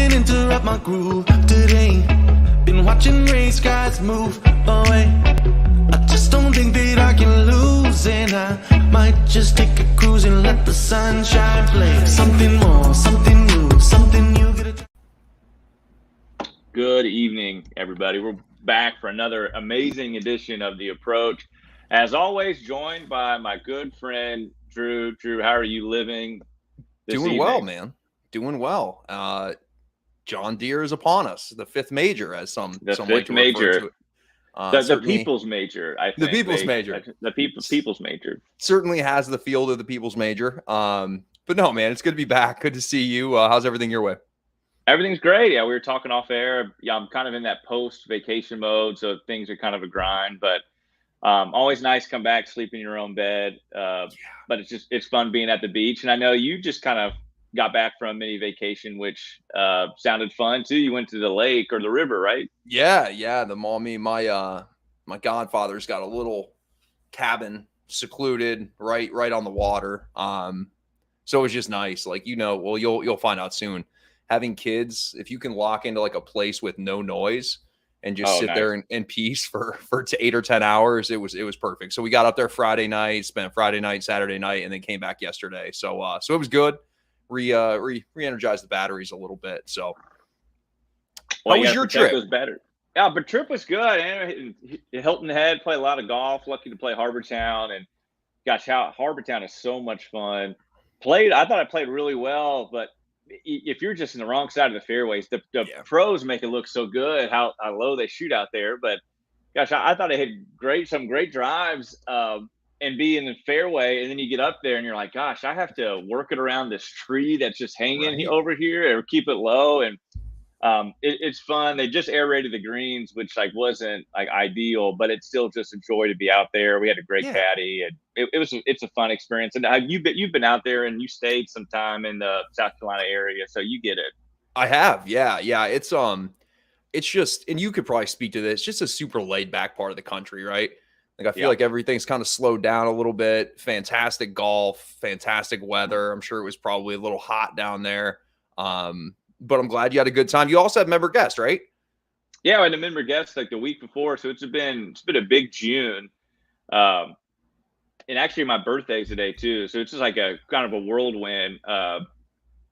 can't interrupt my groove today. Been watching rain skies move away. I just don't think that I can lose, and I might just take a cruise and let the sunshine play. Something more, something new, something you get. Good evening, everybody. We're back for another amazing edition of The Approach. As always, joined by my good friend, Drew. Drew, how are you living this Doing evening? well, man. Doing well. John Deere is upon us. The fifth major, as some like to refer to it. The people's major, I think. The people's major. The people's major. Certainly has the field of the people's major. But no, man, it's good to be back. Good to see you. How's everything your way? Everything's great. Yeah, we were talking off air. Yeah, I'm kind of in that post-vacation mode, so things are kind of a grind. But always nice to come back, sleep in your own bed. But it's fun being at the beach. And I know you just kind of got back from a mini vacation, which sounded fun too. You went to the lake or the river, right? Yeah. The mommy, my godfather's got a little cabin secluded right on the water. So it was just nice. Like, well, you'll find out soon. Having kids, if you can lock into like a place with no noise and just sit there in peace for 8 or 10 hours, it was perfect. So we got up there Friday night, spent Friday night, Saturday night, and then came back yesterday. So it was good. Re-energized the batteries a little bit. So how was your trip? Was better. Yeah, but trip was good. And Hilton Head, played a lot of golf. Lucky to play Harbortown, and gosh, Harbortown is so much fun. I thought I played really well, but if you're just in the wrong side of the fairways, the pros make it look so good how low they shoot out there. But gosh, I thought I had some great drives and be in the fairway, and then you get up there and you're like, gosh, I have to work it around this tree that's just hanging over here or keep it low. And it's fun. They just aerated the greens, which wasn't ideal, but it's still just a joy to be out there. We had a great caddy, and it's a fun experience. And you've been out there and you stayed some time in the South Carolina area, so you get it. I have, yeah. It's just, and you could probably speak to this, just a super laid back part of the country, right? Like I feel like everything's kind of slowed down a little bit. Fantastic golf, fantastic weather. I'm sure it was probably a little hot down there. But I'm glad you had a good time. You also had member guests, right? Yeah, I had a member guest the week before, so it's been a big June. And actually, my birthday's today too, so it's just like a kind of a whirlwind kind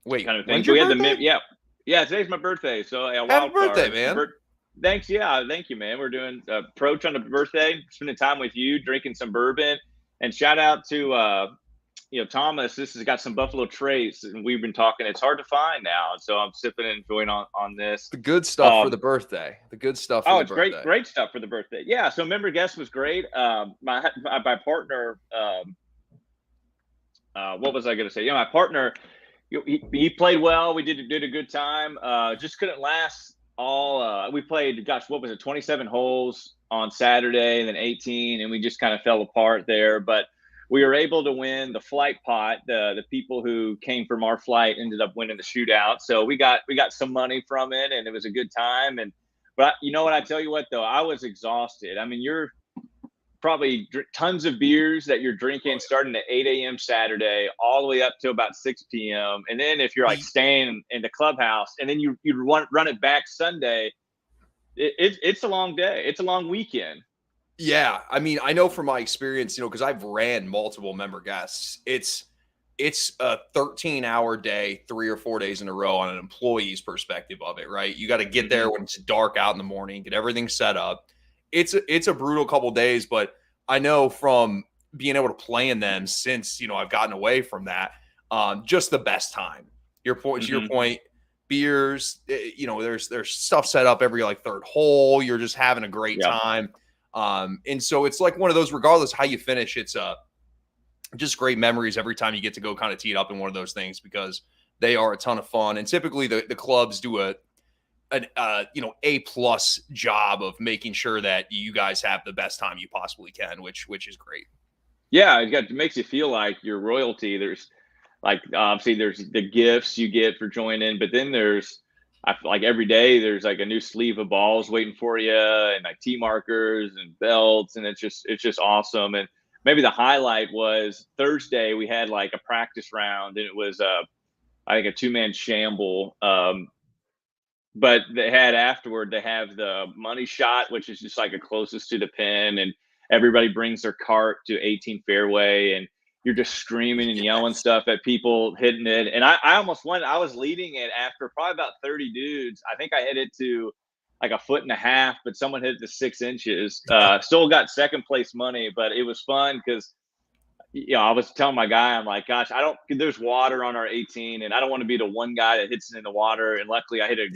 of thing. When's your birthday? Yeah, today's my birthday. So happy birthday, man! Thanks, thank you, man. We're doing approach on the birthday, spending time with you, drinking some bourbon, and shout out to Thomas. This has got some Buffalo Trace, and we've been talking. It's hard to find now, so I'm sipping and enjoying on this. The good stuff for the birthday. The good stuff. For the birthday. Great stuff for the birthday. Yeah. So member guest was great. My partner. What was I going to say? My partner. He played well. We did a good time. Just couldn't last all. We played. Gosh, what was it? 27 holes on Saturday, and then 18, and we just kind of fell apart there, but we were able to win the flight pot. The people who came from our flight ended up winning the shootout. So we got some money from it, and it was a good time. But you know what? I tell you what, though, I was exhausted. I mean, you're probably tons of beers that you're drinking starting at 8 a.m. Saturday all the way up to about 6 p.m. And then if you're staying in the clubhouse and then you run it back Sunday, it's a long day. It's a long weekend. Yeah, I mean, I know from my experience, because I've ran multiple member guests. It's a 13-hour day, 3 or 4 days in a row on an employee's perspective of it, right? You got to get there when it's dark out in the morning, get everything set up. It's a brutal couple days, but I know from being able to play in them since I've gotten away from that, just the best time. To your point, beers, there's stuff set up every third hole. You're just having a great time. And so it's like one of those, regardless how you finish, it's just great memories every time you get to go kind of tee it up in one of those things, because they are a ton of fun. And typically the clubs do an A+ job of making sure that you guys have the best time you possibly can, which is great. Yeah, it makes you feel like you're royalty. There's obviously there's the gifts you get for joining, but then I feel like every day there's a new sleeve of balls waiting for you, and tee markers and belts, and it's just awesome. And maybe the highlight was Thursday we had a practice round, and it was I think a 2-man shamble. but they had afterward, they have the money shot, which is just like a closest to the pin, and everybody brings their cart to 18 fairway, and you're just screaming and yelling Yes. stuff at people hitting it. And I almost won. I was leading it after probably about 30 dudes. I think I hit it to like a foot and a half, but someone hit it to 6 inches. Still got second place money, but it was fun because I was telling my guy, I'm like, gosh, there's water on our 18, and I don't want to be the one guy that hits it in the water. And luckily, I hit a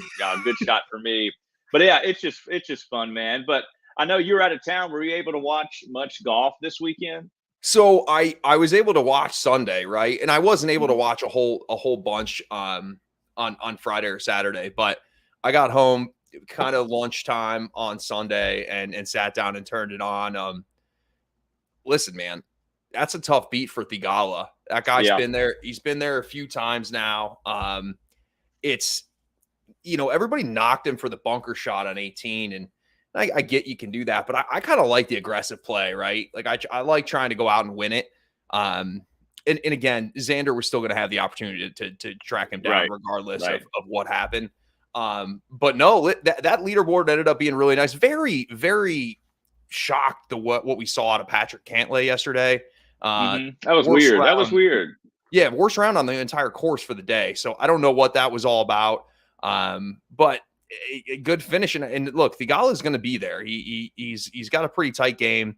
good shot for me. But yeah, it's just fun, man. But I know you're out of town. Were you able to watch much golf this weekend? So I was able to watch Sunday, right? And I wasn't able to Mhm. watch a whole bunch on Friday or Saturday, but I got home kind of lunchtime on Sunday and sat down and turned it on. Listen, man, that's a tough beat for Thigala. That guy's Yeah, been there. He's been there a few times now. It's everybody knocked him for the bunker shot on 18, and I get you can do that, but I kind of like the aggressive play, right? Like I like trying to go out and win it. And again, Xander was still going to have the opportunity to track him down right, regardless right. of what happened. But no, that leaderboard ended up being really nice. Very, very shocked to what we saw out of Patrick Cantlay yesterday. That was Worst weird. That was round, weird. yeah, worst round on the entire course for the day. So I don't know what that was all about. But a good finish. And look, Thigala is going to be there. He's got a pretty tight game.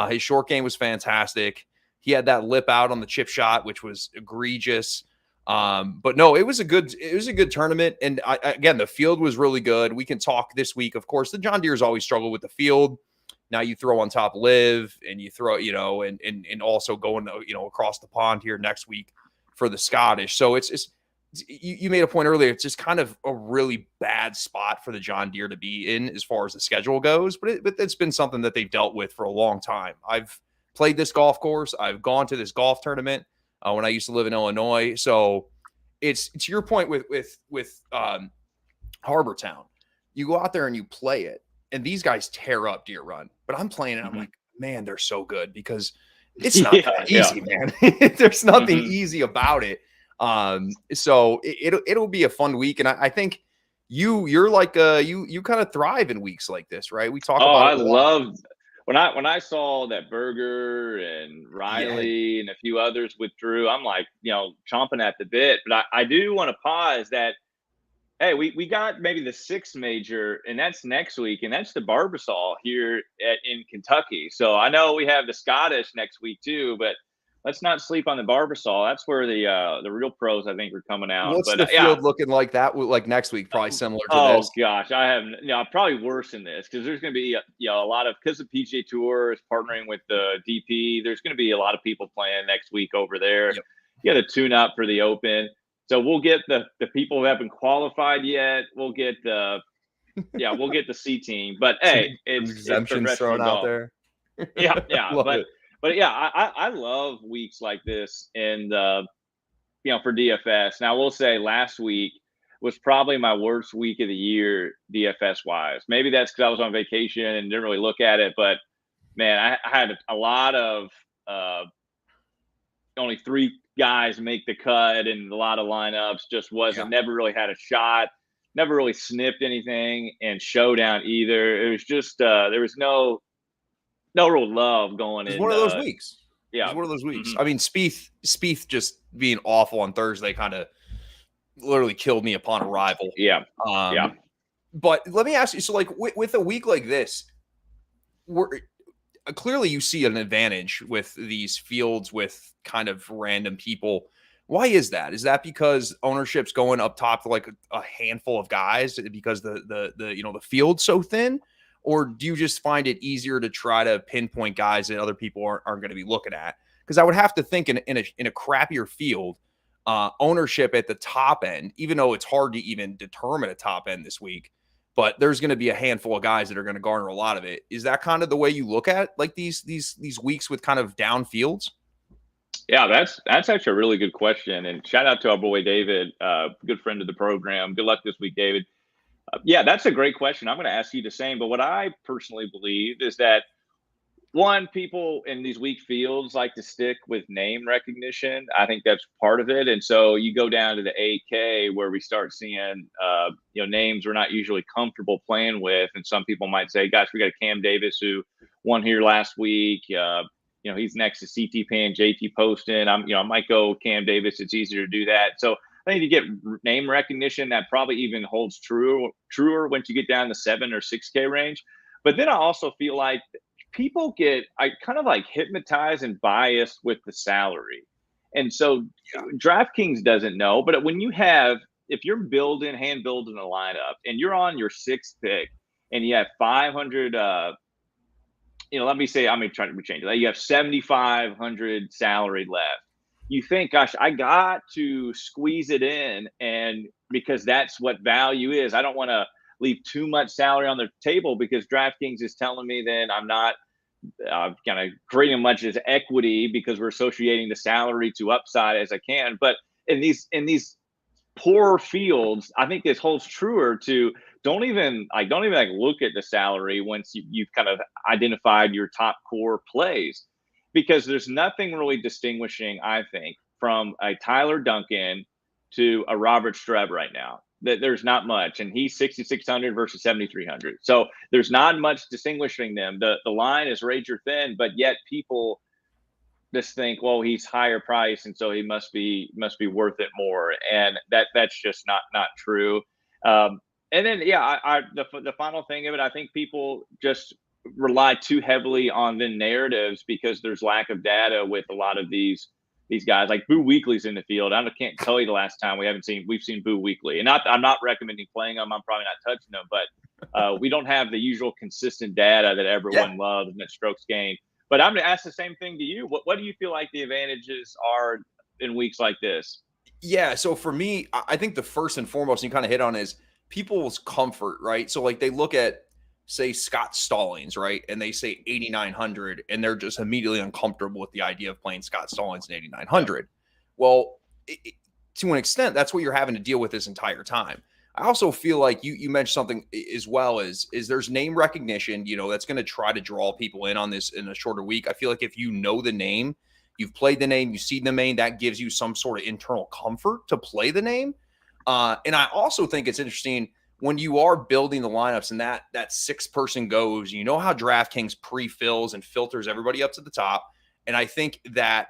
His short game was fantastic. He had that lip out on the chip shot, which was egregious. But no, it was a good tournament. And again, the field was really good. We can talk this week. Of course, the John Deere's always struggle with the field. Now you throw on top Live, and you throw, and also going, across the pond here next week for the Scottish. So it's you made a point earlier. It's just kind of a really bad spot for the John Deere to be in as far as the schedule goes. But it's been something that they've dealt with for a long time. I've played this golf course. I've gone to this golf tournament when I used to live in Illinois. So it's to your point with Harbor Town. You go out there and you play it, and these guys tear up Deer Run. But I'm playing it. I'm Mhm. like, man, they're so good because it's not Yeah, that yeah. easy, man. There's nothing Mhm. easy about it. So it'll be a fun week, and I think you're like you kind of thrive in weeks like this, right? We talk Oh, about it I a lot. love when I saw that Berger and Yeah, Riley and a few others withdrew. I'm like, chomping at the bit. But I do want to pause that. Hey, we got maybe the sixth major, and that's next week, and that's the Barbasol here in Kentucky. So I know we have the Scottish next week too, but let's not sleep on the Barbasol. That's where the real pros I think are coming out. what's But the yeah, field looking like like next week? Probably similar to oh this. gosh, I have probably worse than this because there's going to be a lot of because the PGA Tour is partnering with the DP. There's going to be a lot of people playing next week over there. Yep. You got to tune up for the Open. So we'll get the people who haven't qualified yet. We'll get the C team. But Some, hey, some it's exemptions thrown professional out golf. there. Yeah, yeah. Love But it. but yeah, I love weeks like this, and for DFS. Now, I will say last week was probably my worst week of the year DFS wise. Maybe that's because I was on vacation and didn't really look at it, but man, I had a lot of only three guys make the cut, and a lot of lineups just Yeah. never really had a shot, never really sniffed anything, and showdown either. It was just there was no real love going It was in. one of those weeks. It was Yeah. one of those weeks. Hmm. I mean, Spieth just being awful on Thursday kind of literally killed me upon arrival. Yeah. Yeah. But let me ask you, so like with a week like this, we're clearly you see an advantage with these fields with kind of random people. Why is that? Is that because ownership's going up top to like a handful of guys because the field's so thin? Or do you just find it easier to try to pinpoint guys that other people aren't going to be looking at? Because I would have to think in a crappier field, ownership at the top end, even though it's hard to even determine a top end this week, but there's going to be a handful of guys that are going to garner a lot of it. Is that kind of the way you look at like these weeks with kind of down fields? Yeah, that's actually a really good question. And shout out to our boy David, good friend of the program. Good luck this week, David. Yeah, that's a great question. I'm going to ask you the same. But what I personally believe is that one, people in these weak fields like to stick with name recognition. I think that's part of it. And so you go down to the 8K where we start seeing, names we're not usually comfortable playing with. And some people might say, gosh, we got a Cam Davis who won here last week. He's next to CT Pan, JT Poston. I might go Cam Davis. It's easier to do that. So I think to get name recognition, that probably even holds truer once you get down the 7 or 6K range. But then I also feel like people get kind of like hypnotized and biased with the salary. And so DraftKings doesn't know, but if you're hand building a lineup and you're on your 6th pick and you have 500, let me say, I'm going to try to change it. You have 7,500 salary left. You think, gosh, I got to squeeze it in. And because that's what value is, I don't want to leave too much salary on the table because DraftKings is telling me then I'm not kind of creating much as equity because we're associating the salary to upside as I can. But in these poor fields, I think this holds truer to don't even look at the salary once you've kind of identified your top core plays, because there's nothing really distinguishing, I think, from a Tyler Duncan to a Robert Streb right now. That there's not much, and he's 6,600 versus 7,300. So there's not much distinguishing them. The line is razor thin, but yet people just think, well, he's higher price, and so he must be worth it more, and that's just not true. And then the final thing of it, I think people just rely too heavily on the narratives because there's lack of data with a lot of these guys. Like Boo Weekley's in the field. I can't tell you the last time we've seen Boo Weekley, and I'm not recommending playing him. I'm probably not touching him, but we don't have the usual consistent data that everyone loves and that strokes gained. But I'm going to ask the same thing to you. What do you feel like the advantages are in weeks like this? Yeah. So for me, I think the first and foremost, you kind of hit on is people's comfort, right? So like they look at, say, Scott Stallings, right? And they say 8,900 and they're just immediately uncomfortable with the idea of playing Scott Stallings in 8,900. Well, to an extent, that's what you're having to deal with this entire time. I also feel like you mentioned something as well is there's name recognition, that's going to try to draw people in on this in a shorter week. I feel like if you know the name, you've played the name, you've seen the name, that gives you some sort of internal comfort to play the name. And I also think it's interesting when you are building the lineups and that 6-person goes, how DraftKings pre-fills and filters everybody up to the top. And I think that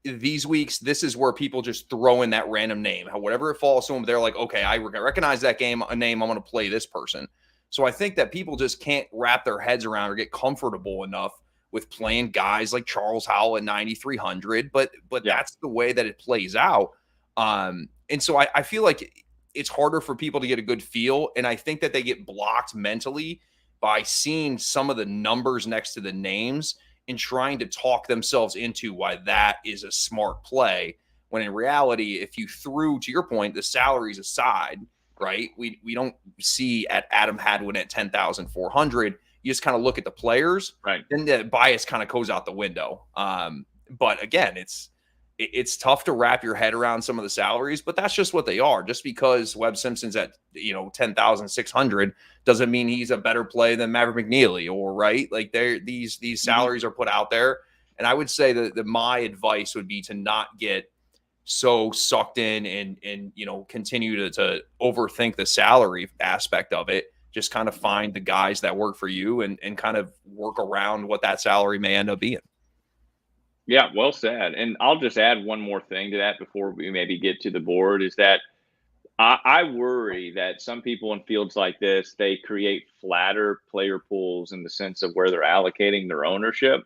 these weeks, this is where people just throw in that random name. Whatever it falls to them, they're like, okay, I recognize that name. I'm going to play this person. So I think that people just can't wrap their heads around or get comfortable enough with playing guys like Charles Howell at 9,300. But that's the way that it plays out. And so I feel like it's harder for people to get a good feel. And I think that they get blocked mentally by seeing some of the numbers next to the names and trying to talk themselves into why that is a smart play. When in reality, if you threw, to your point, the salaries aside, right? We don't see at Adam Hadwin at 10,400. You just kind of look at the players, right? Then the bias kind of goes out the window. But again, it's tough to wrap your head around some of the salaries, but that's just what they are. Just because Webb Simpson's at 10,600 doesn't mean he's a better play than Maverick McNeely, or right. Like these salaries are put out there. And I would say that my advice would be to not get so sucked in and continue to overthink the salary aspect of it. Just kind of find the guys that work for you and kind of work around what that salary may end up being. Yeah, well said. And I'll just add one more thing to that before we maybe get to the board, is that I worry that some people in fields like this, they create flatter player pools in the sense of where they're allocating their ownership.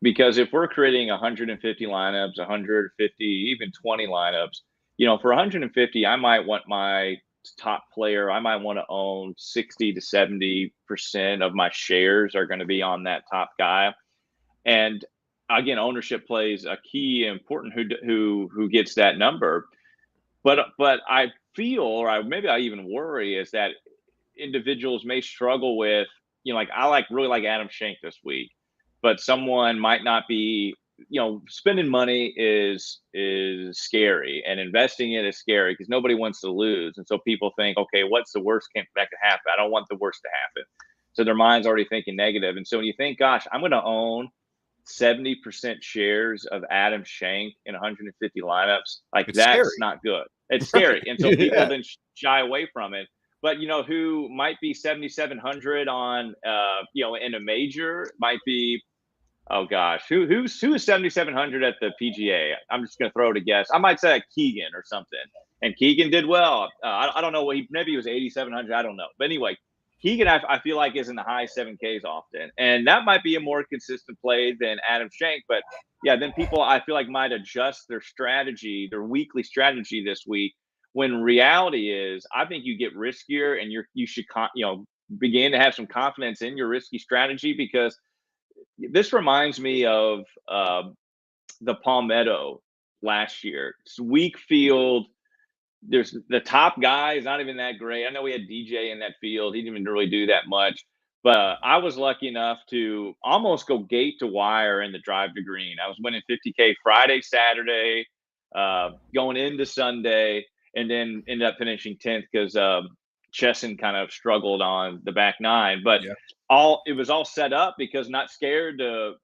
Because if we're creating 150 lineups, 150, even 20 lineups, for 150, I might want my top player, I might want to own 60 to 70% of my shares are going to be on that top guy. And again, ownership plays a key important who gets that number. But I feel, or maybe I even worry, is that individuals may struggle with, I really like Adam Schenk this week, but someone might not be, spending money is scary and investing in it is scary because nobody wants to lose. And so people think, okay, what's the worst that could happen? I don't want the worst to happen. So their mind's already thinking negative. And so when you think, gosh, I'm going to own 70% shares of Adam Schenk in 150 lineups, like It's that's scary. not good. It's Right. scary. And so people Yeah. then shy away from it. But who might be 7,700 on in a major might be, oh gosh, who is 7,700 at the PGA? I'm just gonna throw it a guess. I might say like Keegan or something. And Keegan did well. I don't know what maybe he was 8,700. I don't know. But anyway, Keegan I feel like is in the high 7Ks often, and that might be a more consistent play than Adam Schenk. But yeah, then people I feel like might adjust their strategy, their weekly strategy this week. When reality is, I think you get riskier, and you should begin to have some confidence in your risky strategy, because this reminds me of the Palmetto last year. It's weak field. There's the top guy is not even that great. I know we had DJ in that field. He didn't even really do that much. But I was lucky enough to almost go gate to wire in the drive to green. I was winning 50K Friday, Saturday, going into Sunday, and then ended up finishing 10th because Chesson kind of struggled on the back nine. But Yeah. it was all set up because not scared to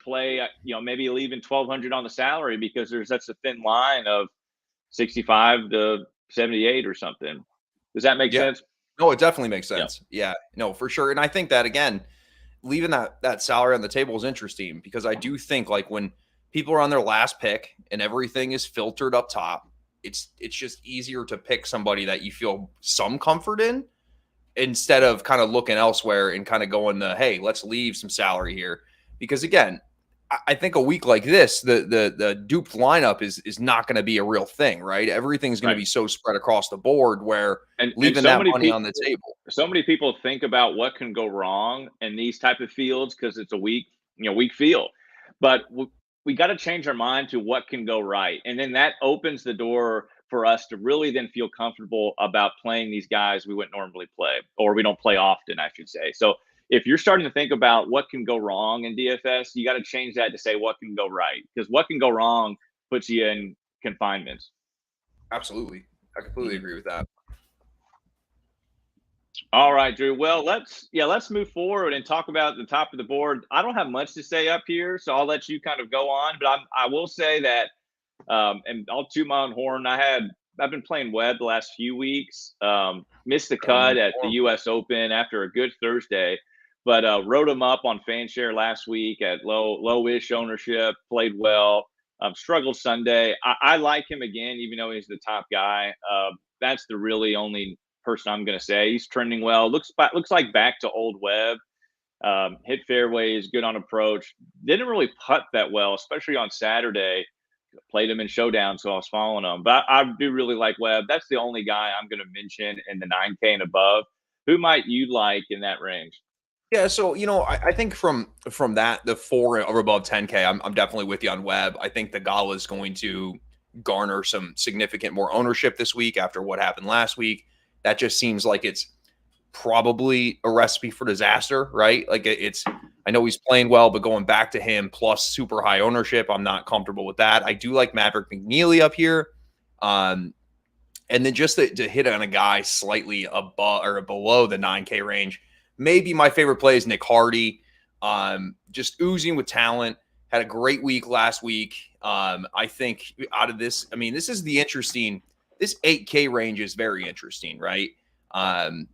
play, maybe leaving 1,200 on the salary because there's such a thin line of 65 to 78 or something. Does that make Yeah. sense? No, it definitely makes Yeah. sense. Yeah. No, for sure. And I think that again, leaving that salary on the table is interesting because I do think like when people are on their last pick and everything is filtered up top, it's just easier to pick somebody that you feel some comfort in instead of kind of looking elsewhere and kind of going the, hey, let's leave some salary here. Because again, I think a week like this, the duped lineup is not going to be a real thing, right? Everything's going to Right. be so spread across the board where And leaving so that many money people on the table. so many people think about what can go wrong in these type of fields because it's a weak field. But we got to change our mind to what can go right. And then that opens the door for us to really then feel comfortable about playing these guys we wouldn't normally play, or we don't play often, I should say. So if you're starting to think about what can go wrong in DFS, you got to change that to say what can go right, because what can go wrong puts you in confinements. Absolutely. I completely agree with that. All right, Drew. Well, let's move forward and talk about the top of the board. I don't have much to say up here, so I'll let you kind of go on. But I will say that, and I'll toot my own horn. I've been playing Webb the last few weeks. Missed the cut at the U.S. Open after a good Thursday, but wrote him up on FanShare last week at low-ish ownership. Played well. Struggled Sunday. I like him again, even though he's the top guy. That's the really only person I'm going to say. He's trending well. Looks like back to old Webb. Hit fairways, good on approach. Didn't really putt that well, especially on Saturday. Played him in showdown, so I was following him. But I do really like Webb. That's the only guy I'm going to mention in the 9K and above. Who might you like in that range? Yeah, so I think from that the 4 or above 10K, I'm definitely with you on Webb. I think the Gala is going to garner some significant more ownership this week after what happened last week. That just seems like it's probably a recipe for disaster, right? Like it's I know he's playing well, but going back to him plus super high ownership, I'm not comfortable with that. I do like Maverick McNeely up here. And then just to hit on a guy slightly above or below the 9K range, maybe my favorite play is Nick Hardy. Just oozing with talent. Had a great week last week. I think out of this, this is the interesting. This 8K range is very interesting, right?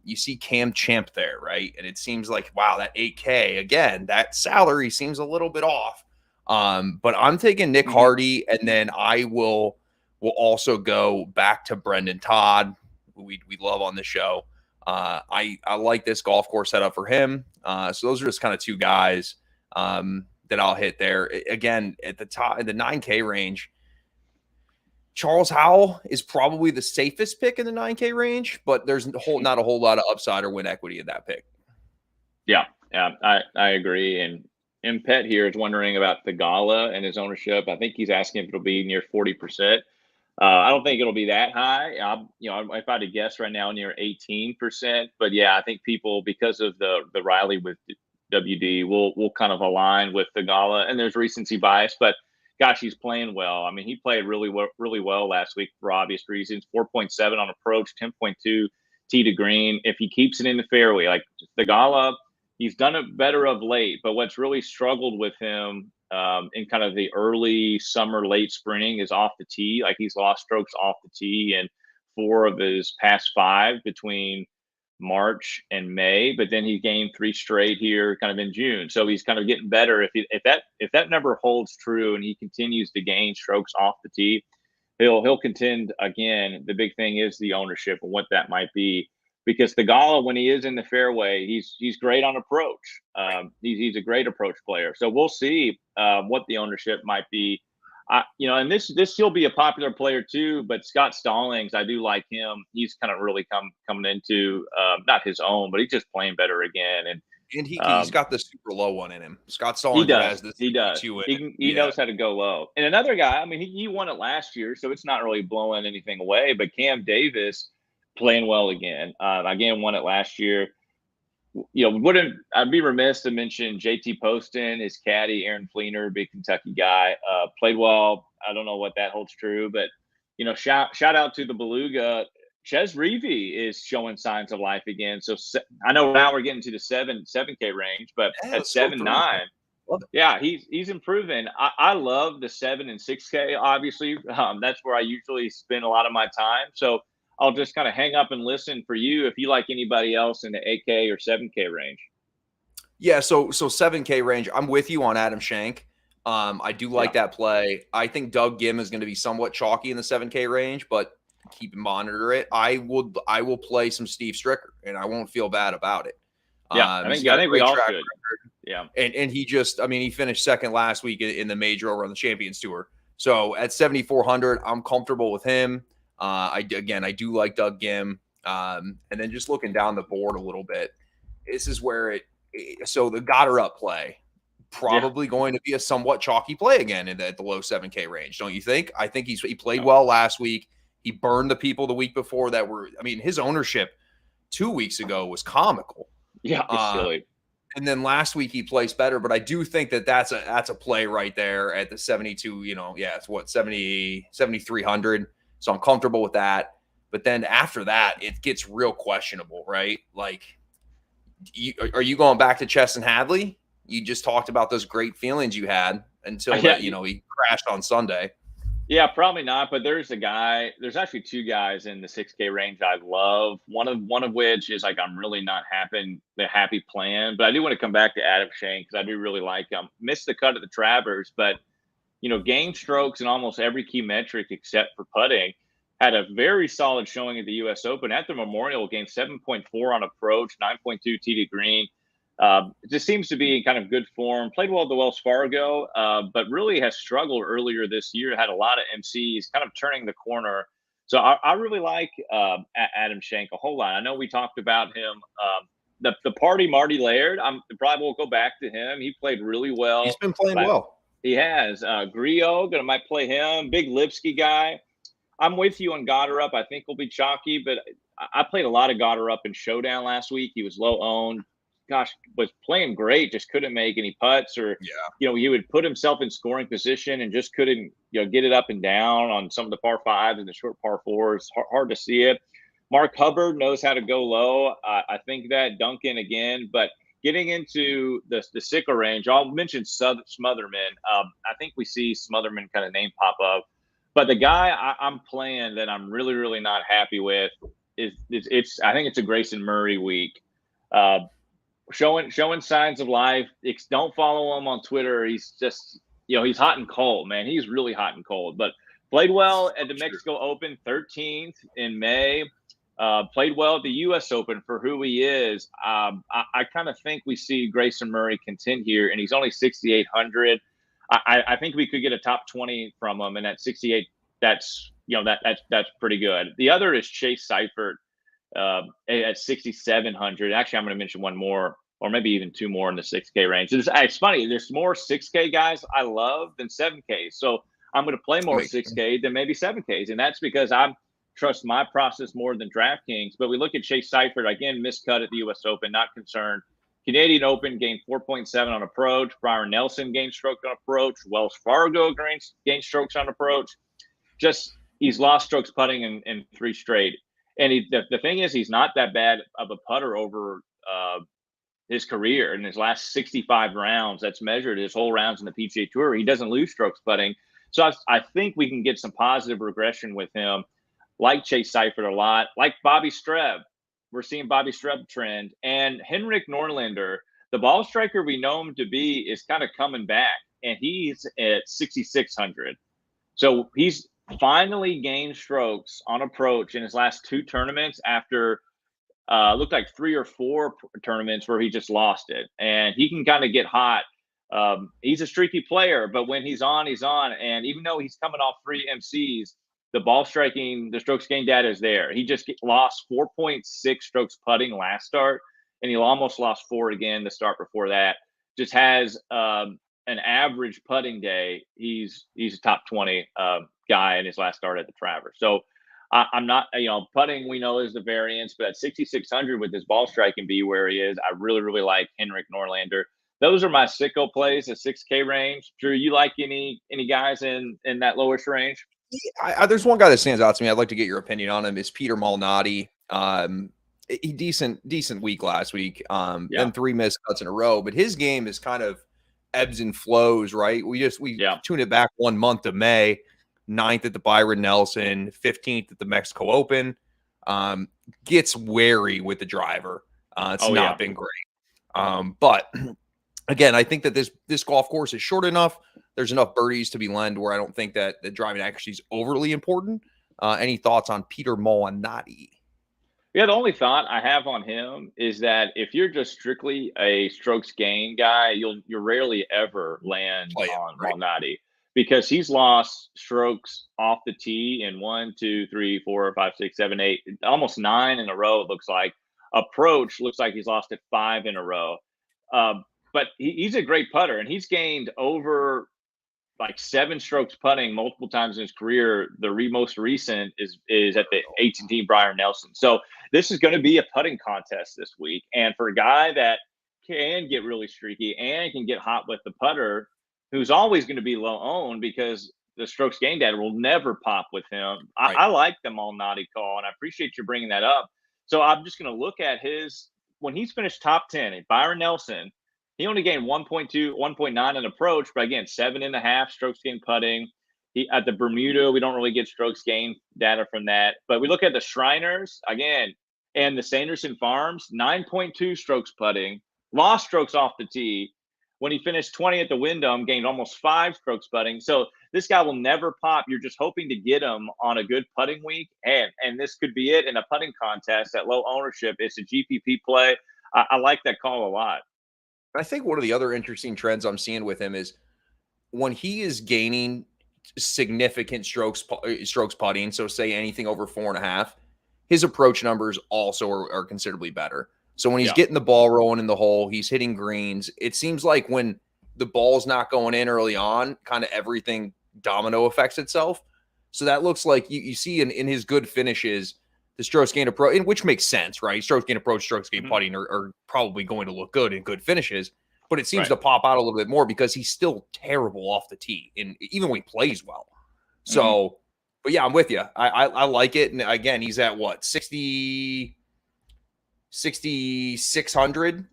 You see Cam Champ there, right? And it seems like, wow, that 8K, again, that salary seems a little bit off. But I'm taking Nick Hardy, and then I will also go back to Brendan Todd, who we love on the show. I like this golf course setup for him. So those are just kind of two guys that I'll hit there. Again, at the top in the 9K range, Charles Howell is probably the safest pick in the 9K range, but there's not a whole lot of upside or win equity in that pick. Yeah, I agree. And Pet here is wondering about the Gala and his ownership. I think he's asking if it'll be near 40%. I don't think it'll be that high. If I had to guess right now, near 18%. But yeah, I think people, because of the Riley with WD, will kind of align with the Gala, and there's recency bias. But gosh, he's playing well. He played really well last week for obvious reasons. 4.7 on approach, 10.2 tee to green. If he keeps it in the fairway, like the Gala, He's done it better of late, but what's really struggled with him in kind of the early summer, late spring is off the tee. Like he's lost strokes off the tee in 4 of his past 5 between March and May, but then he gained 3 straight here kind of in June. So he's kind of getting better. If that number holds true and he continues to gain strokes off the tee, he'll contend again. The big thing is the ownership and what that might be, because Thagala, when he is in the fairway, he's great on approach. He's a great approach player. So we'll see what the ownership might be. And this he'll be a popular player too. But Scott Stallings, I do like him. He's kind of really coming into not his own, but he's just playing better again. And he's got the super low one in him. Scott Stallings he does. has this. He does. He knows how to go low. And another guy, I mean, he won it last year, so it's not really blowing anything away. But Cam Davis playing well again. Again, won it last year. I'd be remiss to mention JT Poston, his caddy, Aaron Fleener, big Kentucky guy, played well. I don't know what that holds true, but shout out to the Beluga. Ches Reavie is showing signs of life again. So I know now we're getting to the 7K range, but at 7-9, yeah, he's improving. I love the 7 and 6K. Obviously, that's where I usually spend a lot of my time. So I'll just kind of hang up and listen for you if you like anybody else in the 8K or 7K range. Yeah, so 7K range, I'm with you on Adam Schenk. I do like that play. I think Doug Gim is going to be somewhat chalky in the 7K range, but keep and monitor it. I will play some Steve Stricker, and I won't feel bad about it. Yeah, I think we all should. Yeah, and he just, I mean, he finished second last week in the major over on the Champions Tour. So at 7,400, I'm comfortable with him. I do like Doug Gim. And then just looking down the board a little bit, this is where so the Goddard up play probably going to be a somewhat chalky play again at the low 7K range, don't you think? I think he played well last week. He burned the people the week before that were, I mean, his ownership 2 weeks ago was comical. Yeah, it's silly. And then last week he placed better, but I do think that's a play right there at the 72, it's what, 7,300. So I'm comfortable with that. But then after that, it gets real questionable, right? Like, are you going back to Chesson Hadley? You just talked about those great feelings you had until he crashed on Sunday. Yeah, probably not. But there's actually 2 guys in the 6K range I love. One of which is like I'm really not happy playing. But I do want to come back to Adam Schenk because I do really like him. Missed the cut at the Travers, but gained strokes in almost every key metric except for putting. Had a very solid showing at the U.S. Open. At the Memorial, gained 7.4 on approach, 9.2 tee to green. It just seems to be in kind of good form. Played well at the Wells Fargo, but really has struggled earlier this year. Had a lot of MCs, kind of turning the corner. So I really like Adam Schenk a whole lot. I know we talked about him. The party Marty Laird, probably will go back to him. He played really well. He's been playing well. He has. Griot, might play him. Big Lipsky guy. I'm with you on Goddard up. I think will be chalky, but I played a lot of Goddard up in Showdown last week. He was low owned. Gosh, was playing great, just couldn't make any putts, or he would put himself in scoring position and just couldn't get it up and down on some of the par 5s and the short par 4s. Hard to see it. Mark Hubbard knows how to go low. I think that Duncan again, but getting into the sicker range, I'll mention Smotherman. I think we see Smotherman kind of name pop up, but the guy I'm playing that I'm really, really not happy with is I think it's a Grayson Murray week. Showing signs of life. Don't follow him on Twitter. He's just, he's hot and cold, man. He's really hot and cold, but played well at the Mexico Open, 13th in May. Played well at the U.S. Open for who he is. I kind of think we see Grayson Murray contend here, and he's only 6,800. I think we could get a top 20 from him, and at 68, that's pretty good. The other is Chase Seifert at 6,700. Actually, I'm going to mention one more, or maybe even 2 more in the 6K range. It's funny. There's more 6K guys I love than 7Ks. So I'm going to play more 6K than maybe 7Ks, and that's because I trust my process more than DraftKings. But we look at Chase Seifert again, miscut at the U.S. Open, not concerned. Canadian Open gained 4.7 on approach. Byron Nelson gained strokes on approach. Wells Fargo gained strokes on approach. Just he's lost strokes putting in 3 straight. And the thing is, he's not that bad of a putter over his career in his last 65 rounds. That's measured his whole rounds in the PGA Tour. He doesn't lose strokes putting. So I think we can get some positive regression with him. Like Chase Seifert a lot, like Bobby Streb. We're seeing Bobby Streb trend, and Henrik Norlander, the ball striker we know him to be, is kind of coming back, and he's at 6,600. So he's finally gained strokes on approach in his last 2 tournaments after looked like 3 or 4 tournaments where he just lost it, and he can kind of get hot. He's a streaky player, but when he's on, he's on. And even though he's coming off 3 MCs, the ball striking, the strokes gained data is there. He just lost 4.6 strokes putting last start, and he almost lost 4 again the start before that. Just has an average putting day. He's a top 20 guy in his last start at the Travers. So I'm not, putting we know is the variance, but at 6,600 with his ball striking be where he is, I really, really like Henrik Norlander. Those are my sicko plays, the 6K range. Drew, you like any guys in that lowest range? There's one guy that stands out to me. I'd like to get your opinion on him. Is Peter Malnati. He decent week last week. Then 3 missed cuts in a row, but his game is kind of ebbs and flows, right? We tune it back 1 month to May. 9th at the Byron Nelson, 15th at the Mexico Open. Gets wary with the driver. It's not been great. But again, I think that this golf course is short enough. There's enough birdies to be lend where I don't think that the driving accuracy is overly important. Any thoughts on Peter Malnati? Yeah, the only thought I have on him is that if you're just strictly a strokes gain guy, you'll rarely ever land on Malnati, because he's lost strokes off the tee in 1, 2, 3, 4, 5, 6, 7, 8, almost 9 in a row. It looks like. Approach looks like he's lost it 5 in a row. But he's a great putter, and he's gained over like 7 strokes putting multiple times in his career. The most recent is at the 18th Byron Nelson. So this is going to be a putting contest this week. And for a guy that can get really streaky and can get hot with the putter, who's always going to be low owned because the strokes gained data will never pop with him. I like the Malnati call, and I appreciate you bringing that up. So I'm just going to look at when he's finished top 10 at Byron Nelson. He only gained 1.2, 1.9 in approach, but again, 7.5 strokes gained putting. At the Bermuda, we don't really get strokes gained data from that. But we look at the Shriners again, and the Sanderson Farms, 9.2 strokes putting, lost strokes off the tee. When he finished 20 at the Wyndham, gained almost 5 strokes putting. So this guy will never pop. You're just hoping to get him on a good putting week. And this could be it in a putting contest at low ownership. It's a GPP play. I like that call a lot. I think one of the other interesting trends I'm seeing with him is when he is gaining significant strokes putting, so say anything over 4.5, his approach numbers also are considerably better. So when he's getting the ball rolling in the hole, he's hitting greens. It seems like when the ball's not going in early on, kind of everything domino affects itself. So that looks like you see in his good finishes, the strokes gain approach, which makes sense, right? Strokes gain approach, strokes gain putting are probably going to look good in good finishes, but it seems to pop out a little bit more because he's still terrible off the tee, and even when he plays well. So, but yeah, I'm with you. I like it. And again, he's at what, 6,600?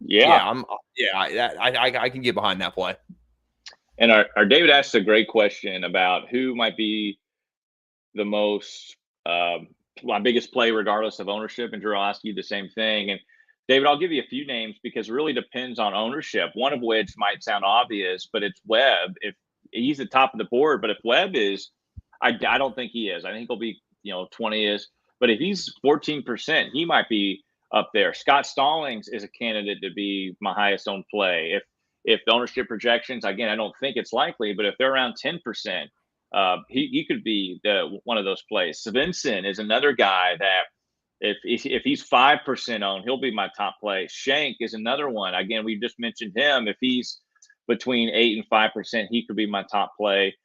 I can get behind that play. And our David asked a great question about who might be the most my biggest play regardless of ownership, and Drew, I'll ask you the same thing. And David, I'll give you a few names because it really depends on ownership, one of which might sound obvious, but it's Webb. If he's the top of the board, but if Webb is, I don't think he is. I think he'll be 20ish, but if he's 14%, he might be up there. Scott Stallings is a candidate to be my highest owned play. If the ownership projections, again, I don't think it's likely, but if they're around 10%, he could be one of those plays. Svensson is another guy that if he's 5% owned, he'll be my top play. Shank is another one. Again, we just mentioned him. If he's between 8 and 5%, he could be my top play.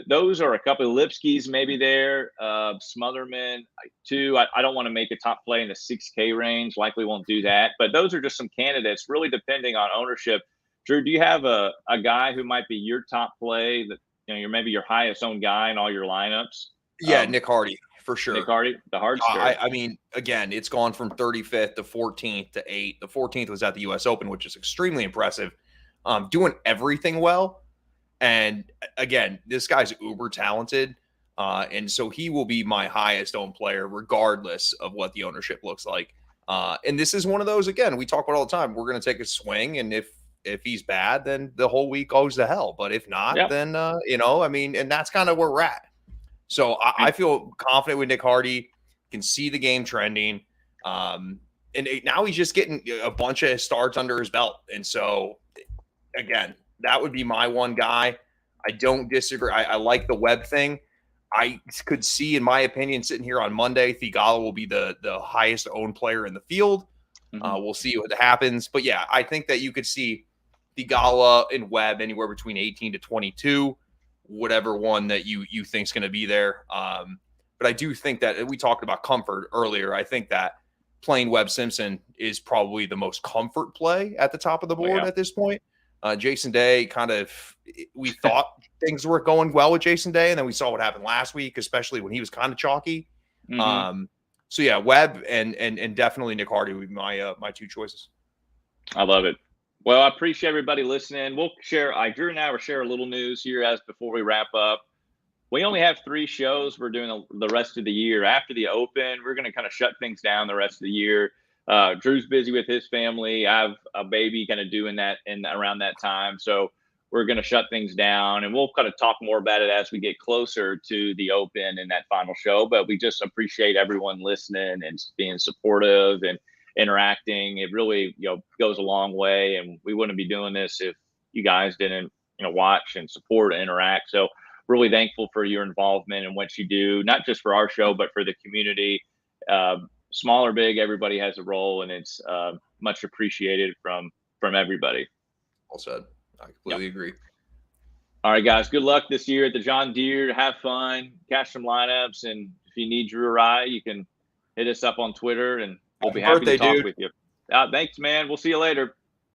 Those are a couple of Lipsky's maybe there. Smotherman too. I don't want to make a top play in the 6K range. Likely won't do that. But those are just some candidates, really depending on ownership. Drew, do you have a guy who might be your top play that you're maybe your highest owned guy in all your lineups? Yeah, Nick Hardy for sure. Nick Hardy, the hard skirt. I mean, again, it's gone from 35th to 14th to 8th. The 14th was at the U.S. Open, which is extremely impressive. Doing everything well. And again, this guy's uber talented. And so he will be my highest owned player, regardless of what the ownership looks like. And this is one of those, again, we talk about all the time. We're going to take a swing. And if he's bad, then the whole week goes to hell. But if not, then, I mean, and that's kind of where we're at. So I feel confident with Nick Hardy, can see the game trending. And now he's just getting a bunch of starts under his belt. And so, again, that would be my one guy. I don't disagree. I like the Webb thing. I could see, in my opinion, sitting here on Monday, Theegala will be the highest owned player in the field. We'll see what happens. But, yeah, I think that you could see Theegala and Webb anywhere between 18 to 22. Whatever one that you think is going to be there. But I do think that we talked about comfort earlier. I think that playing Webb Simpson is probably the most comfort play at the top of the board at this point. Jason Day we thought things were going well with Jason Day, and then we saw what happened last week, especially when he was kind of chalky. So yeah, Webb and definitely Nick Hardy would be my two choices. I love it. Well, I appreciate everybody listening. We'll share. Drew and I will share a little news here before we wrap up. We only have 3 shows. We're doing the rest of the year. After the Open, we're going to kind of shut things down the rest of the year. Drew's busy with his family. I have a baby kind of doing that around that time. So we're going to shut things down, and we'll kind of talk more about it as we get closer to the Open and that final show. But we just appreciate everyone listening and being supportive and interacting. It really, goes a long way, and we wouldn't be doing this if you guys didn't, watch and support and interact. So really thankful for your involvement and what you do, not just for our show, but for the community. Small or big, everybody has a role, and it's much appreciated from everybody. Well said. I completely agree. All right, guys. Good luck this year at the John Deere. Have fun, catch some lineups, and if you need Drew or I, you can hit us up on Twitter, and we'll be happy to talk with you. Thanks, man. We'll see you later.